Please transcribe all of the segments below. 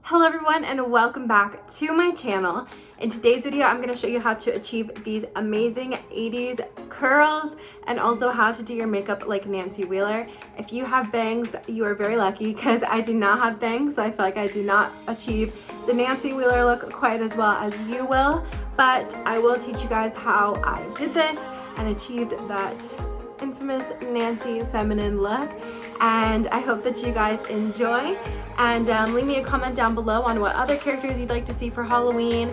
Hello everyone and welcome back to my channel. In today's video, I'm going to show you how to achieve these amazing 80s curls and also how to do your makeup like Nancy Wheeler. If you have bangs, you are very lucky because I do not have bangs, so I feel like I do not achieve the Nancy Wheeler look quite as well as you will, but I will teach you guys how I did this and achieved that infamous Nancy feminine look, and I hope that you guys enjoy. And leave me a comment down below on what other characters you'd like to see for Halloween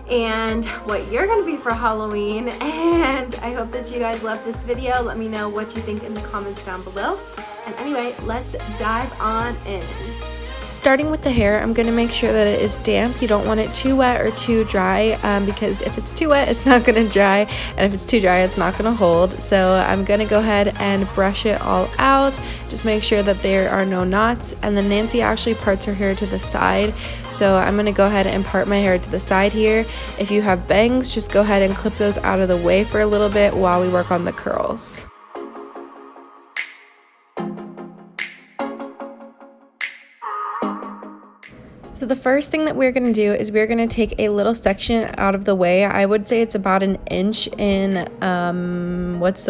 and what you're gonna be for Halloween. And I hope that you guys love this video. Let me know what you think in the comments down below. And anyway, let's dive on in. Starting with the hair, I'm going to make sure that it is damp. You don't want it too wet or too dry because if it's too wet, it's not going to dry, and if it's too dry, it's not going to hold. So I'm going to go ahead and brush it all out. Just make sure that there are no knots. And then Nancy actually parts her hair to the side, so I'm going to go ahead and part my hair to the side here. If you have bangs, just go ahead and clip those out of the way for a little bit while we work on the curls. So the first thing that we're going to do is we're going to take a little section out of the way. I would say it's about an inch in, width.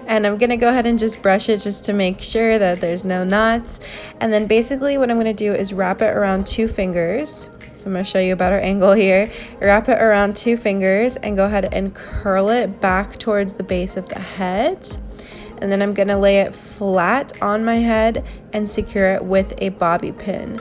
And I'm going to go ahead and just brush it just to make sure that there's no knots. And then basically what I'm going to do is wrap it around 2 fingers. So I'm going to show you a better angle here. Wrap it around 2 fingers and go ahead and curl it back towards the base of the head. And then I'm going to lay it flat on my head and secure it with a bobby pin.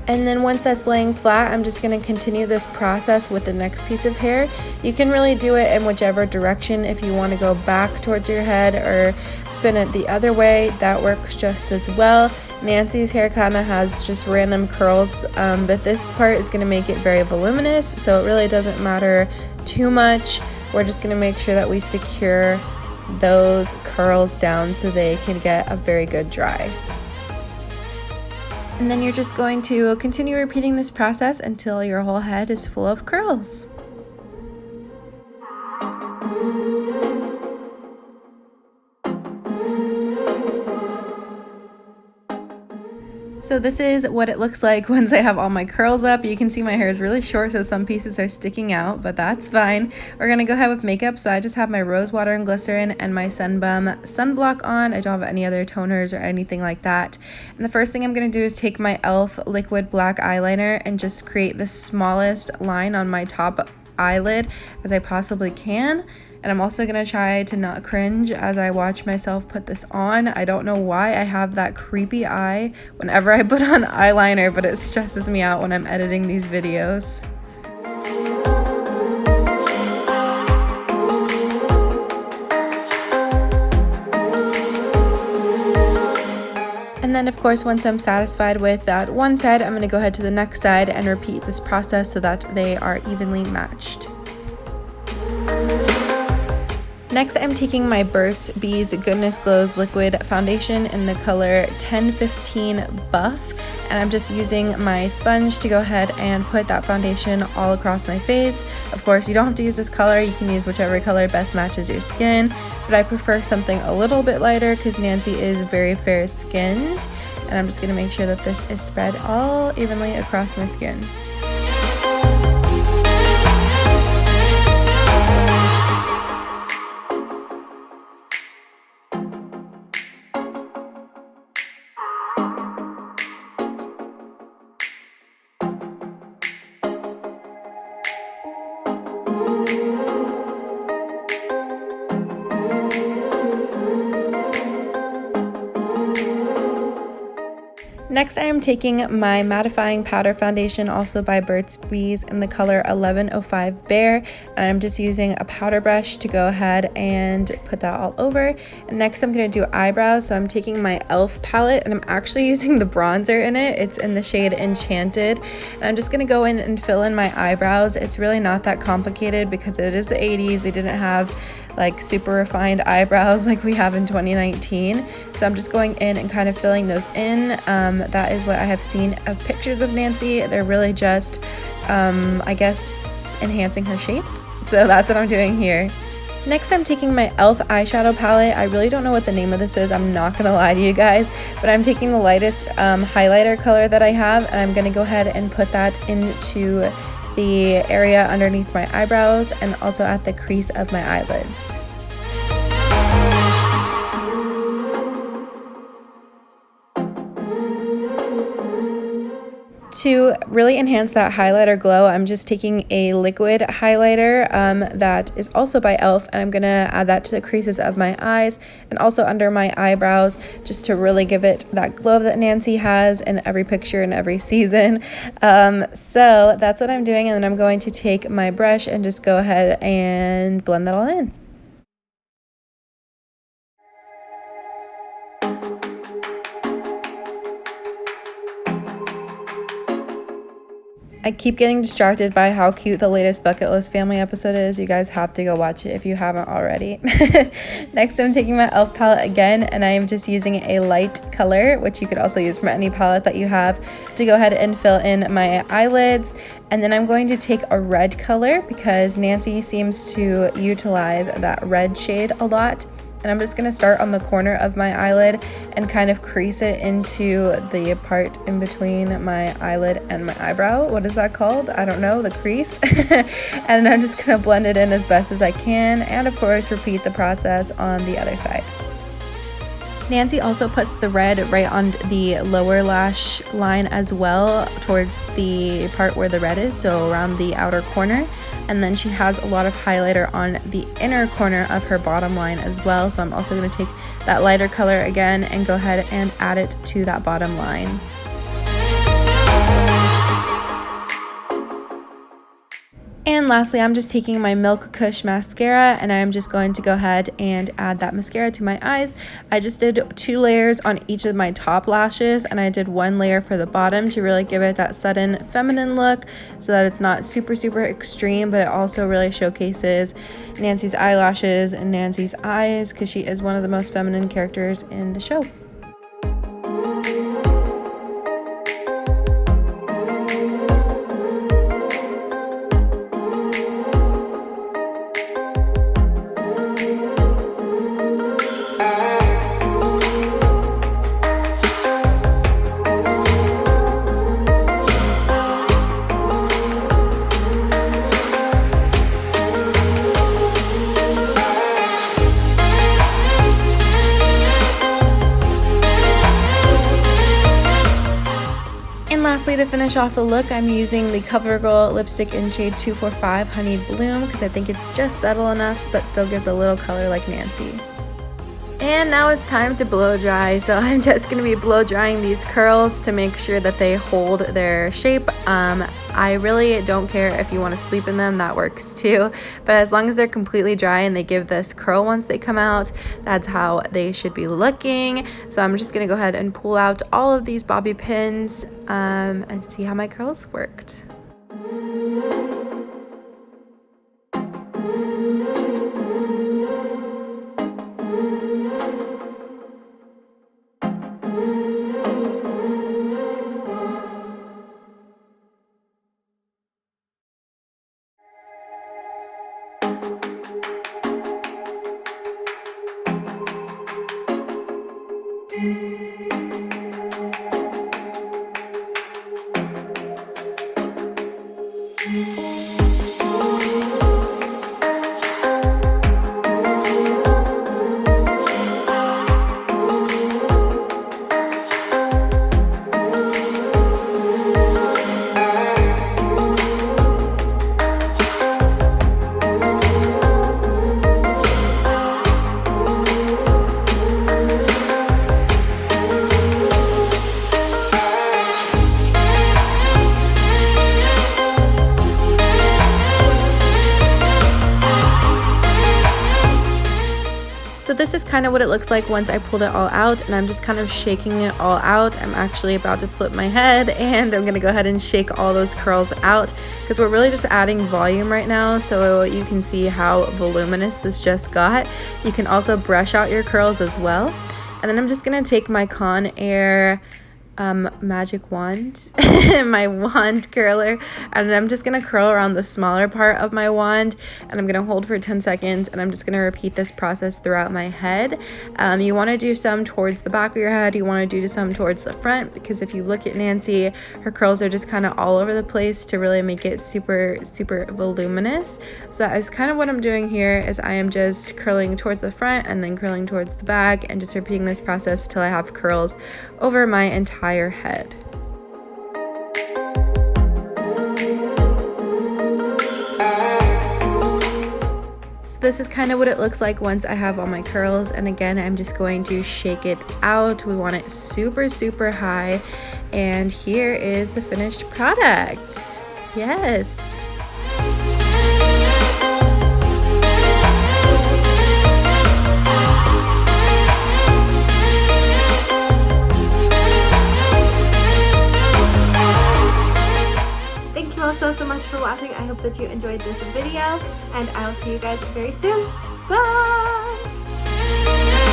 And then once that's laying flat, I'm just going to continue this process with the next piece of hair. You can really do it in whichever direction. If you want to go back towards your head or spin it the other way, that works just as well. Nancy's hair kind of has just random curls, but this part is going to make it very voluminous, so it really doesn't matter too much. We're just going to make sure that we secure those curls down so they can get a very good dry. And then you're just going to continue repeating this process until your whole head is full of curls. So this is what it looks like once I have all my curls up. You can see my hair is really short, so some pieces are sticking out, but that's fine. We're gonna go ahead with makeup. So I just have my rose water and glycerin and my Sunbum sunblock on. I don't have any other toners or anything like that. And the first thing I'm gonna do is take my e.l.f. liquid black eyeliner and just create the smallest line on my top eyelid as I possibly can. And I'm also going to try to not cringe as I watch myself put this on. I don't know why I have that creepy eye whenever I put on eyeliner, but it stresses me out when I'm editing these videos. And then of course, once I'm satisfied with that one side, I'm going to go ahead to the next side and repeat this process so that they are evenly matched. Next, I'm taking my Burt's Bees Goodness Glows Liquid Foundation in the color 1015 Buff, and I'm just using my sponge to go ahead and put that foundation all across my face. Of course, you don't have to use this color, you can use whichever color best matches your skin, but I prefer something a little bit lighter because Nancy is very fair skinned, and I'm just going to make sure that this is spread all evenly across my skin. Next, I am taking my mattifying powder foundation, also by Burt's Bees, in the color 1105 Bear, and I'm just using a powder brush to go ahead and put that all over. And next, I'm going to do eyebrows, so I'm taking my e.l.f. palette, and I'm actually using the bronzer in it. It's in the shade Enchanted, and I'm just going to go in and fill in my eyebrows. It's really not that complicated because it is the 80s. They didn't have like super refined eyebrows like we have in 2019. So I'm just going in and kind of filling those in. that is what I have seen of pictures of Nancy. They're really just, I guess, enhancing her shape. So that's what I'm doing here. Next, I'm taking my e.l.f. eyeshadow palette. I really don't know what the name of this is, I'm not gonna lie to you guys, but I'm taking the lightest highlighter color that I have, and I'm gonna go ahead and put that into the area underneath my eyebrows and also at the crease of my eyelids. To really enhance that highlighter glow, I'm just taking a liquid highlighter that is also by e.l.f. and I'm gonna add that to the creases of my eyes and also under my eyebrows, just to really give it that glow that Nancy has in every picture in every season. So that's what I'm doing, and then I'm going to take my brush and just go ahead and blend that all in. I keep getting distracted by how cute the latest Bucket List Family episode is. You guys have to go watch it if you haven't already. Next, I'm taking my e.l.f. palette again, and I am just using a light color, which you could also use from any palette that you have, to go ahead and fill in my eyelids. And then I'm going to take a red color because Nancy seems to utilize that red shade a lot. And I'm just going to start on the corner of my eyelid and kind of crease it into the part in between my eyelid and my eyebrow. What is that called? I don't know, the crease. And I'm just going to blend it in as best as I can, and of course repeat the process on the other side. Nancy also puts the red right on the lower lash line as well, towards the part where the red is, so around the outer corner. And then she has a lot of highlighter on the inner corner of her bottom line as well. So I'm also going to take that lighter color again and go ahead and add it to that bottom line. And lastly, I'm just taking my Milk Kush mascara, and I'm just going to go ahead and add that mascara to my eyes. I just did 2 layers on each of my top lashes, and I did 1 layer for the bottom to really give it that sudden feminine look, so that it's not super extreme, but it also really showcases Nancy's eyelashes and Nancy's eyes, because she is one of the most feminine characters in the show. Lastly, to finish off the look, I'm using the CoverGirl lipstick in shade 245 Honeyed Bloom, because I think it's just subtle enough but still gives a little color like Nancy. And now it's time to blow dry, so I'm just going to be blow drying these curls to make sure that they hold their shape. I really don't care if you want to sleep in them, that works too, but as long as they're completely dry and they give this curl once they come out, that's how they should be looking. So I'm just going to go ahead and pull out all of these bobby pins and see how my curls worked. So this is kind of what it looks like once I pulled it all out, and I'm just kind of shaking it all out. I'm actually about to flip my head, and I'm gonna go ahead and shake all those curls out because we're really just adding volume right now, so you can see how voluminous this just got. You can also brush out your curls as well. And then I'm just gonna take my Conair magic wand, my wand curler, and I'm just gonna curl around the smaller part of my wand, and I'm gonna hold for 10 seconds, and I'm just gonna repeat this process throughout my head. You want to do some towards the back of your head, you want to do some towards the front, because if you look at Nancy, her curls are just kind of all over the place to really make it super voluminous. So that is kind of what I'm doing here, is I am just curling towards the front and then curling towards the back, and just repeating this process till I have curls over my entire head. So this is kind of what it looks like once I have all my curls, and again, I'm just going to shake it out. We want it super high, and here is the finished product. Yes. So much for watching. I hope that you enjoyed this video, and I'll see you guys very soon. Bye!